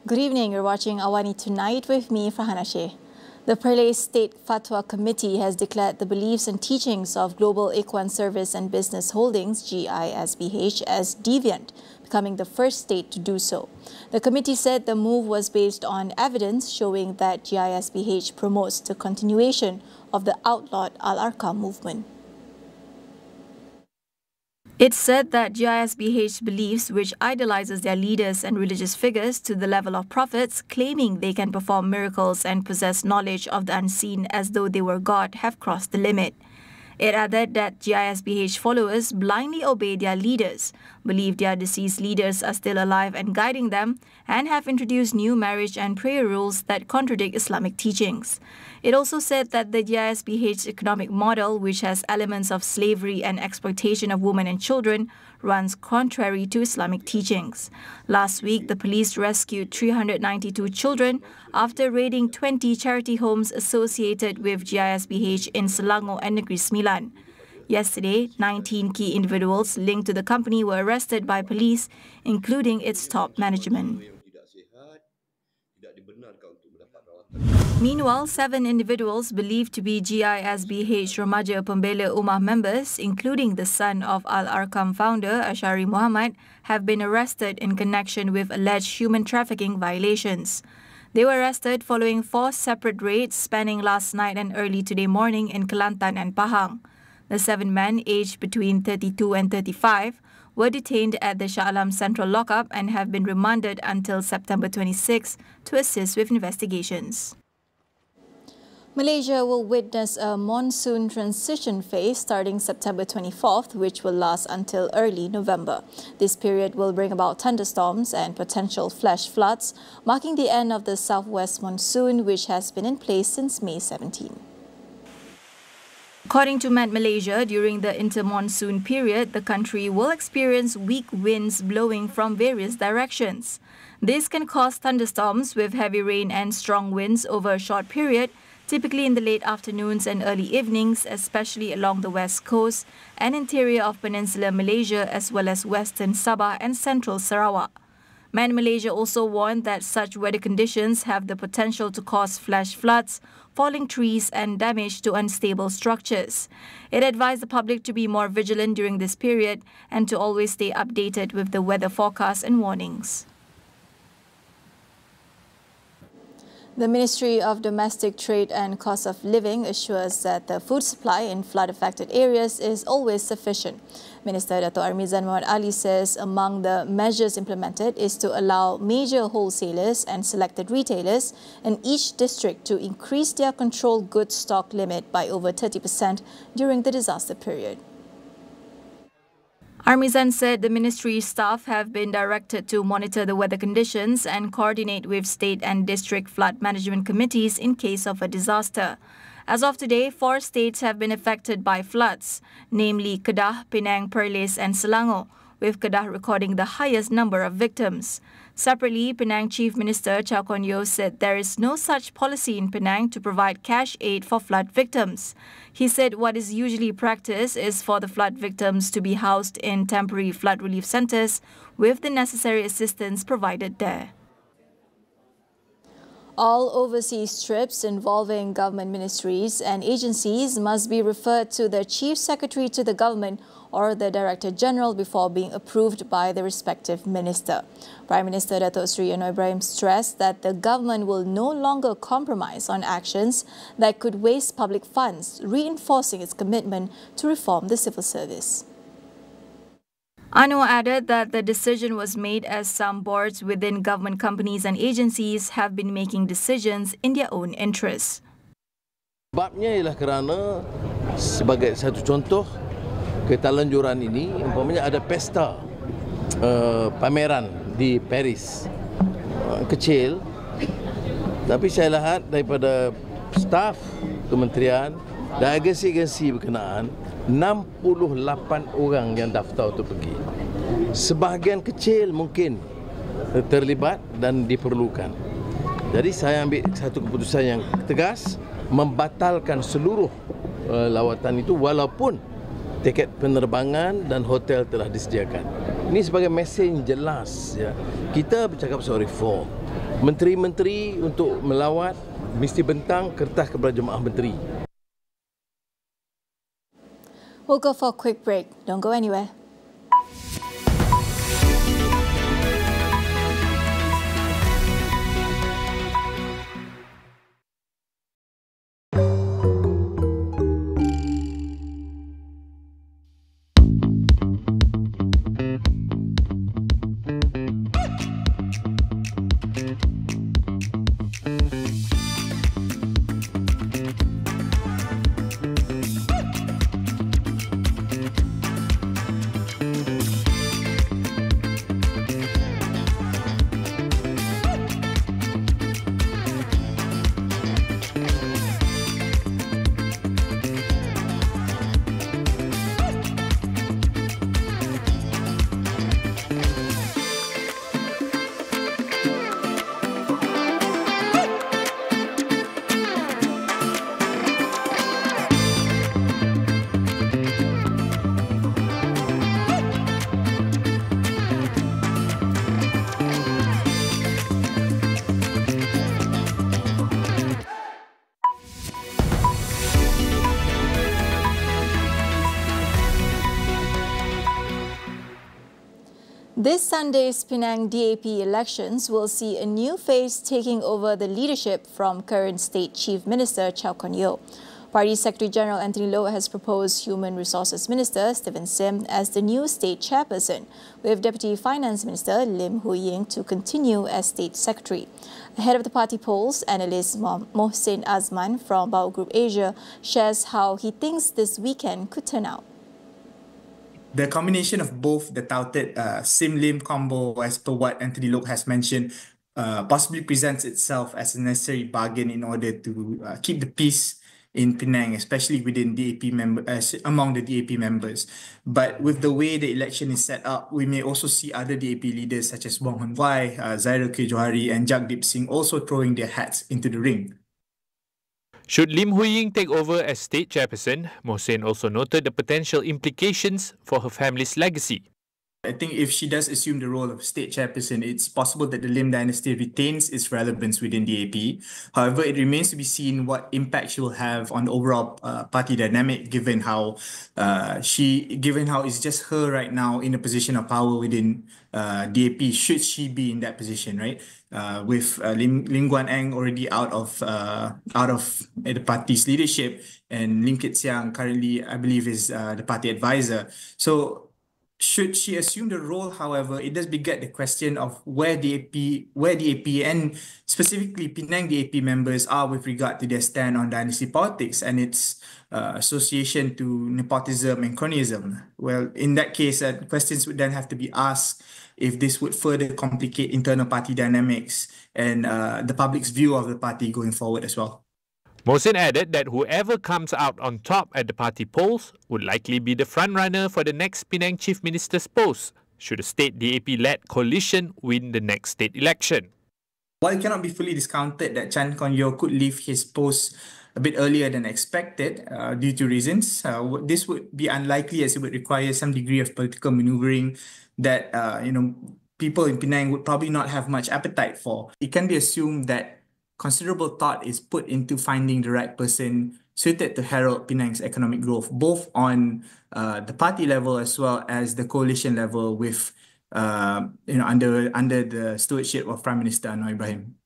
Good evening, you're watching AWANI Tonight with me, Farhana Sheikh. The Perlis State Fatwa Committee has declared the beliefs and teachings of Global Ikhwan Service and Business Holdings, GISBH, as deviant, becoming the first state to do so. The committee said the move was based on evidence showing that GISBH promotes the continuation of the outlawed Al-Arqam movement. It said that GISBH believes which idolizes their leaders and religious figures to the level of prophets, claiming they can perform miracles and possess knowledge of the unseen as though they were God, have crossed the limit. It added that GISBH followers blindly obey their leaders, believe their deceased leaders are still alive and guiding them, and have introduced new marriage and prayer rules that contradict Islamic teachings. It also said that the GISBH economic model, which has elements of slavery and exploitation of women and children, runs contrary to Islamic teachings. Last week, the police rescued 392 children after raiding 20 charity homes associated with GISBH in Selangor and Negeri Sembilan. Yesterday, 19 key individuals linked to the company were arrested by police, including its top management. Meanwhile, 7 individuals believed to be GISBH Remaja Pembela Ummah members, including the son of Al-Arqam founder Ashari Muhammad, have been arrested in connection with alleged human trafficking violations. They were arrested following 4 separate raids spanning last night and early today morning in Kelantan and Pahang. The 7 men, aged between 32 and 35, were detained at the Shah Alam Central Lockup and have been remanded until September 26 to assist with investigations. Malaysia will witness a monsoon transition phase starting September 24th, which will last until early November. This period will bring about thunderstorms and potential flash floods, marking the end of the southwest monsoon, which has been in place since May 17. According to Met Malaysia, during the inter-monsoon period, the country will experience weak winds blowing from various directions. This can cause thunderstorms with heavy rain and strong winds over a short period, typically in the late afternoons and early evenings, especially along the west coast and interior of peninsular Malaysia as well as western Sabah and central Sarawak. Met Malaysia also warned that such weather conditions have the potential to cause flash floods, falling trees and damage to unstable structures. It advised the public to be more vigilant during this period and to always stay updated with the weather forecasts and warnings. The Ministry of Domestic Trade and Cost of Living assures that the food supply in flood-affected areas is always sufficient. Minister Dato' Armizan Muhammad Ali says among the measures implemented is to allow major wholesalers and selected retailers in each district to increase their controlled goods stock limit by over 30% during the disaster period. Armizan said the ministry staff have been directed to monitor the weather conditions and coordinate with state and district flood management committees in case of a disaster. As of today, 4 states have been affected by floods, namely Kedah, Penang, Perlis and Selangor, with Kedah recording the highest number of victims. Separately, Penang Chief Minister Chow Kon Yeow said there is no such policy in Penang to provide cash aid for flood victims. He said what is usually practiced is for the flood victims to be housed in temporary flood relief centres with the necessary assistance provided there. All overseas trips involving government ministries and agencies must be referred to the Chief Secretary to the government or the Director General before being approved by the respective minister. Prime Minister Dato' Sri Anwar Ibrahim stressed that the government will no longer compromise on actions that could waste public funds, reinforcing its commitment to reform the civil service. Anwar added that the decision was made as some boards within government companies and agencies have been making decisions in their own interests. Sebabnya ialah kerana sebagai satu contoh ketalanjuran ini, umpamanya ada pesta pameran di Paris, kecil, tapi saya lihat daripada staf kementerian dan agensi-agensi berkenaan 68 orang yang daftar untuk pergi. Sebahagian kecil mungkin terlibat dan diperlukan. Jadi saya ambil satu keputusan yang tegas membatalkan seluruh lawatan itu walaupun tiket penerbangan dan hotel telah disediakan. Ini sebagai mesej jelas ya. Kita bercakap soal reform. Menteri-menteri untuk melawat mesti bentang kertas kepada jemaah menteri. We'll go for a quick break. Don't go anywhere. This Sunday's Penang DAP elections will see a new face taking over the leadership from current State Chief Minister Chow Kon Yeow. Party Secretary General Anthony Loh has proposed Human Resources Minister Stephen Sim as the new state chairperson, with Deputy Finance Minister Lim Hui Ying to continue as State Secretary. Ahead of the party polls, analyst Mohsin Azman from Bao Group Asia shares how he thinks this weekend could turn out. The combination of both the touted Sim-Lim combo, as per what Anthony Loh has mentioned, possibly presents itself as a necessary bargain in order to keep the peace in Penang, especially within DAP among the DAP members. But with the way the election is set up, we may also see other DAP leaders such as Wong Hun Wai, Zairul K. Johari and Jagdeep Singh also throwing their hats into the ring. Should Lim Hui Ying take over as state chairperson, Mohsin also noted the potential implications for her family's legacy. I think if she does assume the role of state chairperson, it's possible that the Lim dynasty retains its relevance within DAP. However, it remains to be seen what impact she will have on the overall party dynamic, given how it's just her right now in a position of power within DAP, should she be in that position, right? With Lim Guan Eng already out of the party's leadership, and Lim Kit Siang currently, I believe, is the party advisor. So should she assume the role, however, it does beget the question of where DAP and specifically Penang DAP members are with regard to their stand on dynasty politics and its association to nepotism and cronyism. Well, in that case, questions would then have to be asked if this would further complicate internal party dynamics and the public's view of the party going forward as well. Mohsin added that whoever comes out on top at the party polls would likely be the frontrunner for the next Penang Chief Minister's post, should a state DAP-led coalition win the next state election. While it cannot be fully discounted that Chan Kon Yeow could leave his post a bit earlier than expected due to reasons, this would be unlikely as it would require some degree of political maneuvering that people in Penang would probably not have much appetite for. It can be assumed that considerable thought is put into finding the right person suited to herald Penang's economic growth, both on the party level as well as the coalition level, with under the stewardship of Prime Minister Anwar Ibrahim.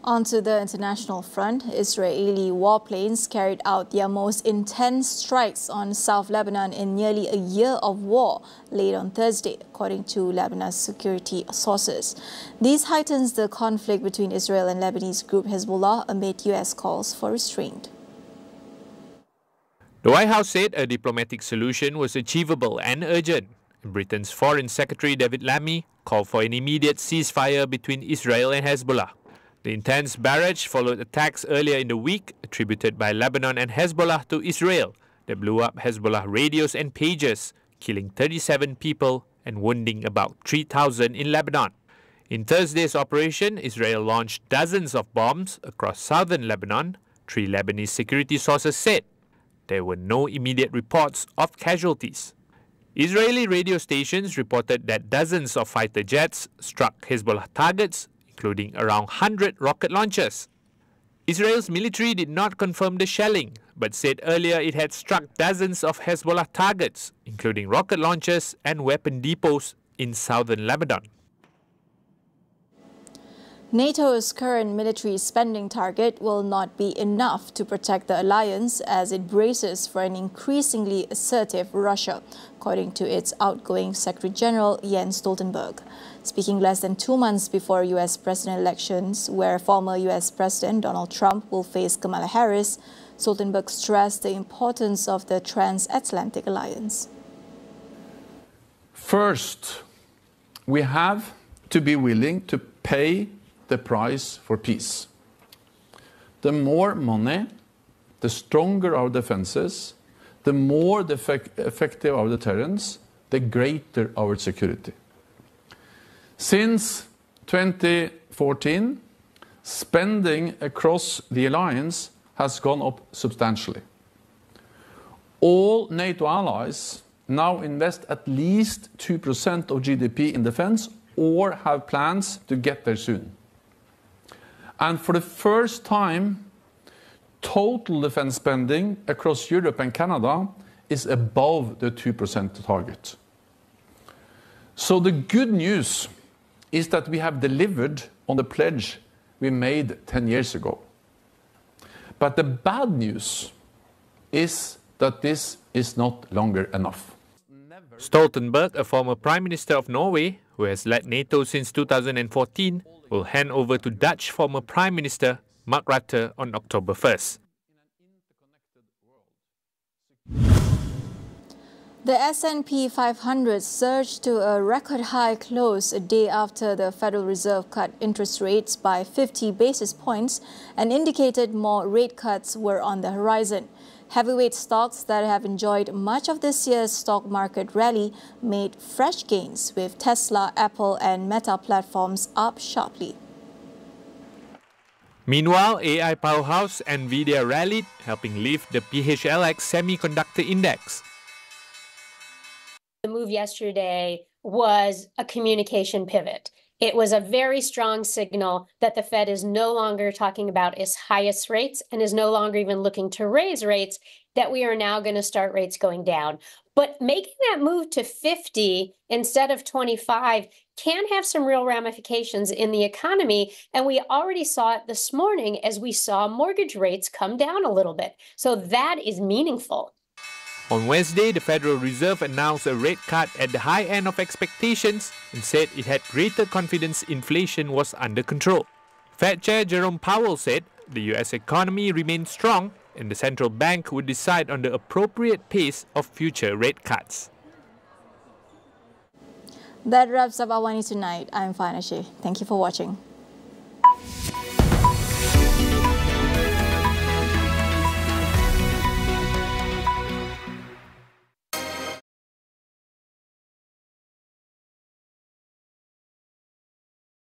Onto the international front, Israeli warplanes carried out their most intense strikes on South Lebanon in nearly a year of war late on Thursday, according to Lebanon's security sources. These heightens the conflict between Israel and Lebanese group Hezbollah amid US calls for restraint. The White House said a diplomatic solution was achievable and urgent. Britain's Foreign Secretary David Lammy called for an immediate ceasefire between Israel and Hezbollah. The intense barrage followed attacks earlier in the week attributed by Lebanon and Hezbollah to Israel that blew up Hezbollah radios and pagers, killing 37 people and wounding about 3,000 in Lebanon. In Thursday's operation, Israel launched dozens of bombs across southern Lebanon, 3 Lebanese security sources said. There were no immediate reports of casualties. Israeli radio stations reported that dozens of fighter jets struck Hezbollah targets, including around 100 rocket launchers. Israel's military did not confirm the shelling, but said earlier it had struck dozens of Hezbollah targets, including rocket launchers and weapon depots in southern Lebanon. NATO's current military spending target will not be enough to protect the alliance as it braces for an increasingly assertive Russia, according to its outgoing Secretary General Jens Stoltenberg. Speaking less than 2 months before U.S. president elections, where former U.S. President Donald Trump will face Kamala Harris, Stoltenberg stressed the importance of the transatlantic alliance. First, we have to be willing to pay the price for peace. The more money, the stronger our defenses, the more effective our deterrence, the greater our security. Since 2014, spending across the alliance has gone up substantially. All NATO allies now invest at least 2% of GDP in defense or have plans to get there soon. And for the first time, total defense spending across Europe and Canada is above the 2% target. So the good news is that we have delivered on the pledge we made 10 years ago. But the bad news is that this is not longer enough. Stoltenberg, a former Prime Minister of Norway, who has led NATO since 2014, will hand over to Dutch former Prime Minister Mark Rutte on October 1st. The S&P 500 surged to a record high close a day after the Federal Reserve cut interest rates by 50 basis points and indicated more rate cuts were on the horizon. Heavyweight stocks that have enjoyed much of this year's stock market rally made fresh gains, with Tesla, Apple and Meta platforms up sharply. Meanwhile, AI powerhouse Nvidia rallied, helping lift the PHLX semiconductor index. The move yesterday was a communication pivot. It was a very strong signal that the Fed is no longer talking about its highest rates and is no longer even looking to raise rates, that we are now going to start rates going down. But making that move to 50 instead of 25 can have some real ramifications in the economy. And we already saw it this morning as we saw mortgage rates come down a little bit. So that is meaningful. On Wednesday, the Federal Reserve announced a rate cut at the high end of expectations and said it had greater confidence inflation was under control. Fed Chair Jerome Powell said the U.S. economy remains strong and the central bank would decide on the appropriate pace of future rate cuts. That wraps up AWANI tonight. I'm Farhana Sheikh. Thank you for watching.